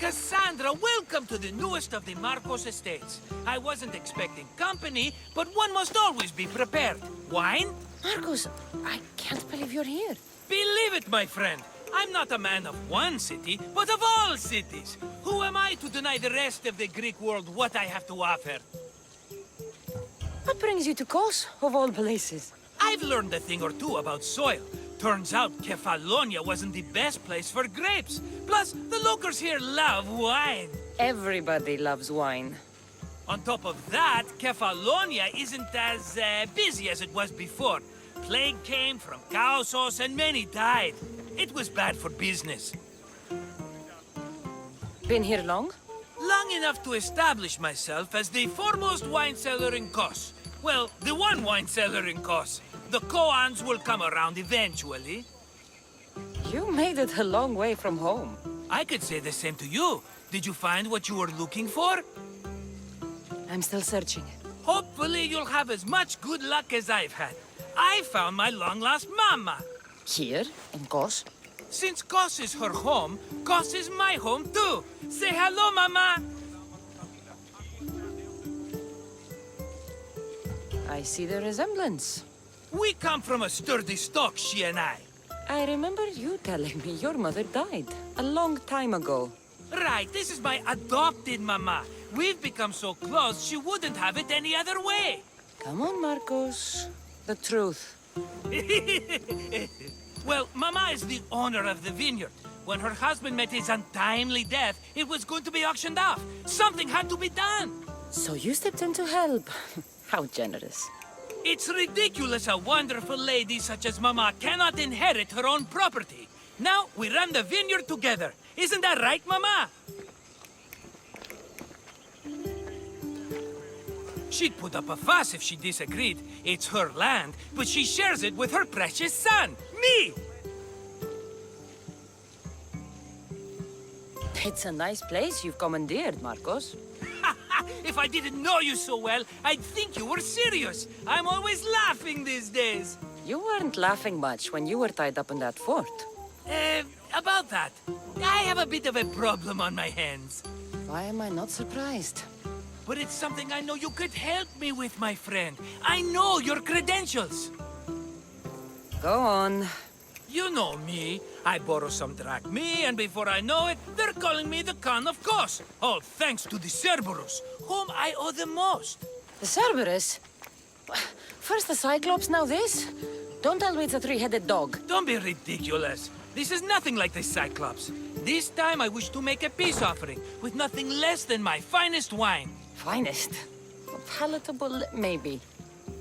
Cassandra, welcome to the newest of the Marcos estates. I wasn't expecting company, but one must always be prepared. Wine? Marcos, I can't believe you're here. Believe it, my friend. I'm not a man of one city, but of all cities. Who am I to deny the rest of the Greek world what I have to offer? What brings you to Kos, of all places? I've learned a thing or two about soil. Turns out Kefalonia wasn't the best place for grapes. Plus, the locals here love wine. Everybody loves wine. On top of that, Kefalonia isn't as busy as it was before. Plague came from Chaosos and many died. It was bad for business. Been here long? Long enough to establish myself as the foremost wine seller in Kos. Well, the one wine seller in Kos. The Koans will come around eventually. You made it a long way from home. I could say the same to you. Did you find what you were looking for? I'm still searching. Hopefully you'll have as much good luck as I've had. I found my long-lost mama. Here, in Kos? Since Kos is her home, Kos is my home too. Say hello, mama. I see the resemblance. We come from a sturdy stock, she and I. I remember you telling me your mother died a long time ago. Right, this is my adopted mama. We've become so close, she wouldn't have it any other way. Come on, Marcos. The truth. Well, Mama is the owner of the vineyard. When her husband met his untimely death, it was going to be auctioned off. Something had to be done. So you stepped in to help. How generous. It's ridiculous a wonderful lady such as Mama cannot inherit her own property. Now we run the vineyard together. Isn't that right, Mama? She'd put up a fuss if she disagreed. It's her land, but she shares it with her precious son, me! It's a nice place you've commandeered, Marcos. If I didn't know you so well, I'd think you were serious. I'm always laughing these days. You weren't laughing much when you were tied up in that fort. About that, I have a bit of a problem on my hands. Why am I not surprised? But it's something I know you could help me with, my friend. I know your credentials. Go on. You know me. I borrow some drachmae, and before I know it, they're calling me the Khan of Kos. All thanks to the Cerberus, whom I owe the most. The Cerberus? First the Cyclops, now this? Don't tell me it's a three-headed dog. Don't be ridiculous. This is nothing like the Cyclops. This time I wish to make a peace offering with nothing less than my finest wine. Finest? Palatable, maybe.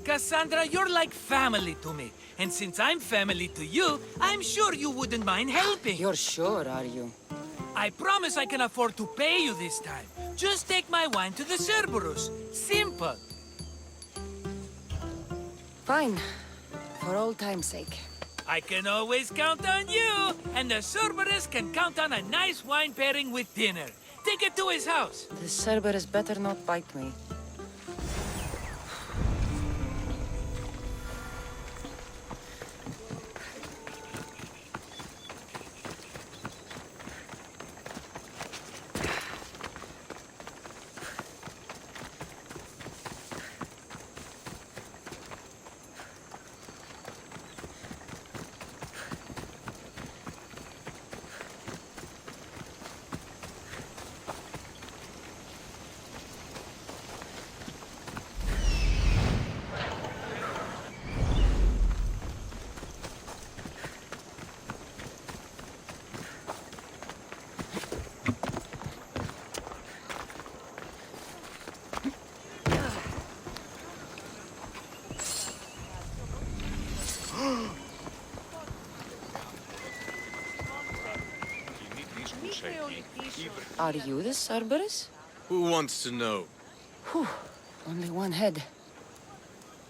Cassandra, you're like family to me. And since I'm family to you, I'm sure you wouldn't mind helping. You're sure, are you? I promise I can afford to pay you this time. Just take my wine to the Cerberus. Simple. Fine. For old time's sake. I can always count on you. And the Cerberus can count on a nice wine pairing with dinner. Take it to his house. The Cerberus better not bite me. Are you the Cerberus? Who wants to know? Whew, only one head.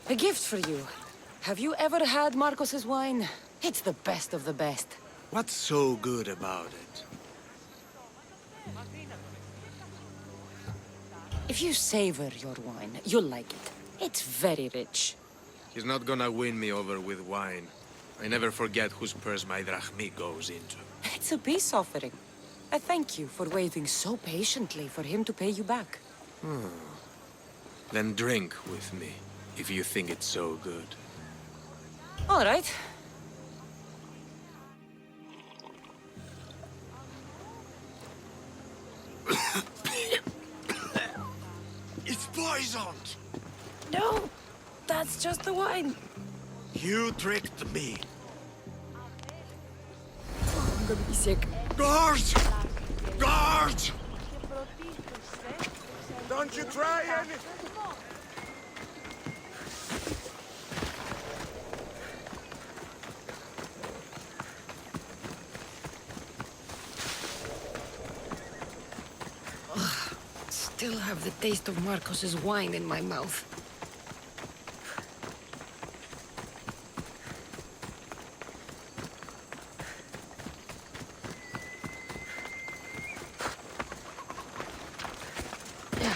A gift for you. Have you ever had Marcos's wine? It's the best of the best. What's so good about it? If you savor your wine, you'll like it. It's very rich. He's not gonna win me over with wine. I never forget whose purse my drachmae goes into. It's a peace offering. I thank you for waiting so patiently for him to pay you back. Then drink with me, if you think it's so good. All right. It's poisoned! No, that's just the wine. You tricked me. I'm gonna be sick. Guards! Guards! Don't you try any... Still have the taste of Marcos's wine in my mouth. Yeah.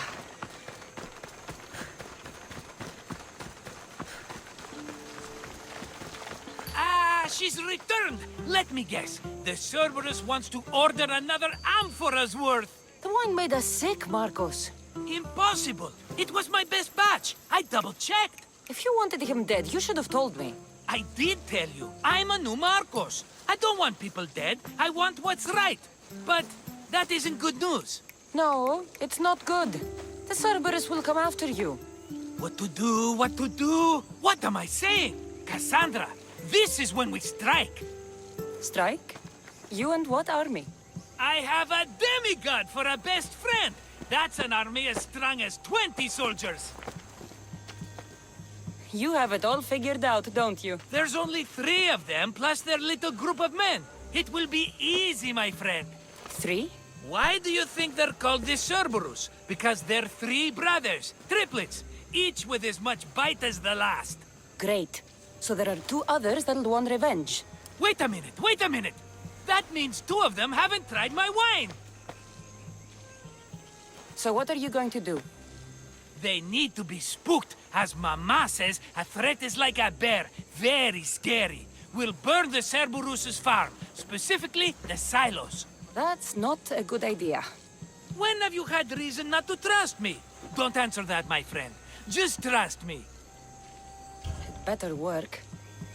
She's returned! Let me guess. The Cerberus wants to order another amphora's worth. The wine made us sick, Marcos. Impossible! It was my best batch. I double-checked. If you wanted him dead, you should have told me. I did tell you. I'm a new Marcos. I don't want people dead. I want what's right. But that isn't good news. No, it's not good. The Cerberus will come after you. What to do? What to do? What am I saying? Cassandra, this is when we strike. Strike? You and what army? I have a demigod for a best friend. That's an army as strong as 20 soldiers. You have it all figured out, don't you? There's only 3 of them, plus their little group of men. It will be easy, my friend. 3? Why do you think they're called the Cerberus? Because they're 3 brothers, triplets, each with as much bite as the last. Great. So there are 2 others that'll want revenge. Wait a minute, wait a minute! That means 2 of them haven't tried my wine! So what are you going to do? They need to be spooked. As Mama says, a threat is like a bear. Very scary. We'll burn the Cerberus's farm, specifically the silos. That's not a good idea. When have you had reason not to trust me? Don't answer that, my friend. Just trust me. It better work.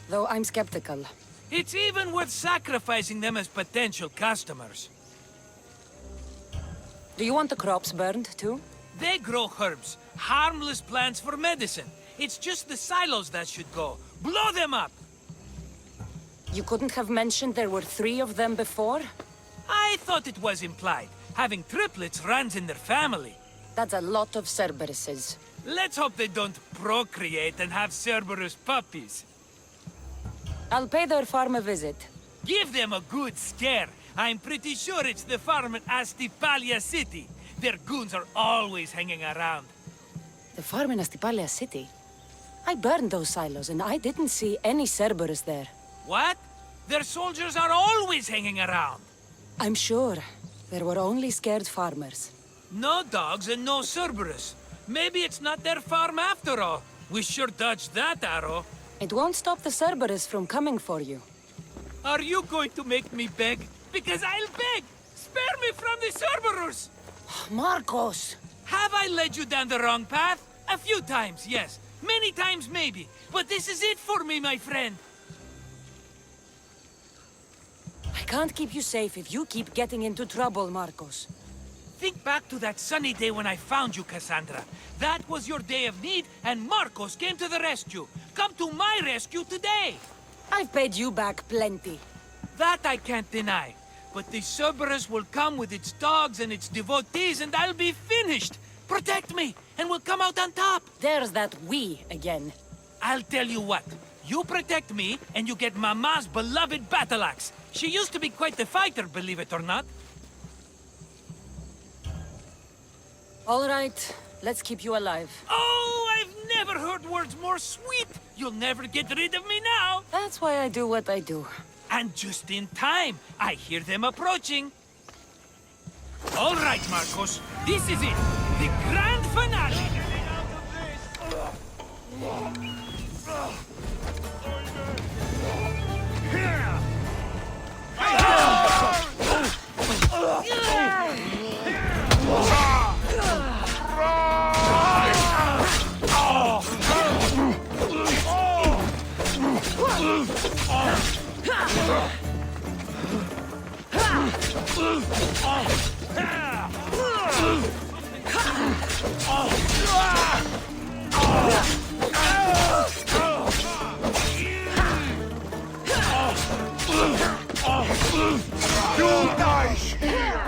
Though I'm skeptical. It's even worth sacrificing them as potential customers. Do you want the crops burned, too? They grow herbs, harmless plants for medicine. It's just the silos that should go. Blow them up! You couldn't have mentioned there were 3 of them before? I thought it was implied. Having triplets runs in their family. That's a lot of Cerberuses. Let's hope they don't procreate and have Cerberus puppies. I'll pay their farm a visit. Give them a good scare. I'm pretty sure it's the farm in Astipalia City. Their goons are always hanging around. The farm in Astipalia City? I burned those silos and I didn't see any Cerberus there. What? Their soldiers are always hanging around. I'm sure. There were only scared farmers. No dogs and no Cerberus. Maybe it's not their farm after all. We sure dodged that arrow. It won't stop the Cerberus from coming for you. Are you going to make me beg? Because I'll beg! Spare me from the Cerberus! Marcos! Have I led you down the wrong path? A few times, yes. Many times, maybe. But this is it for me, my friend. I can't keep you safe if you keep getting into trouble, Marcos. Think back to that sunny day when I found you, Cassandra. That was your day of need, and Marcos came to the rescue. Come to my rescue today! I've paid you back plenty. That I can't deny. But the Cerberus will come with its dogs and its devotees, and I'll be finished! Protect me, and we'll come out on top! There's that we again. I'll tell you what. You protect me, and you get Mama's beloved battle axe. She used to be quite the fighter, believe it or not. All right, let's keep you alive. Oh, I've never heard words more sweet! You'll never get rid of me now! That's why I do what I do. And just in time, I hear them approaching. All right, Marcos, this is it. The grand finale. You dies here!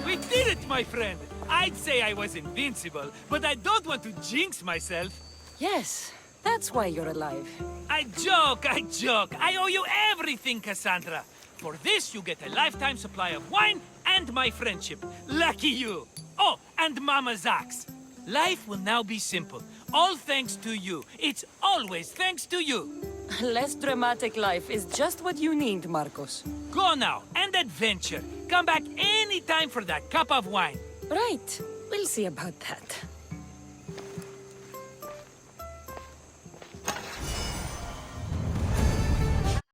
We did it, my friend! I'd say I was invincible, but I don't want to jinx myself. Yes, that's why you're alive. I joke, I joke. I owe you everything, Cassandra. For this, you get a lifetime supply of wine and my friendship. Lucky you. Oh, and Mama's axe. Life will now be simple. All thanks to you. It's always thanks to you. Less dramatic life is just what you need, Marcos. Go now, and adventure. Come back any time for that cup of wine. Right. We'll see about that.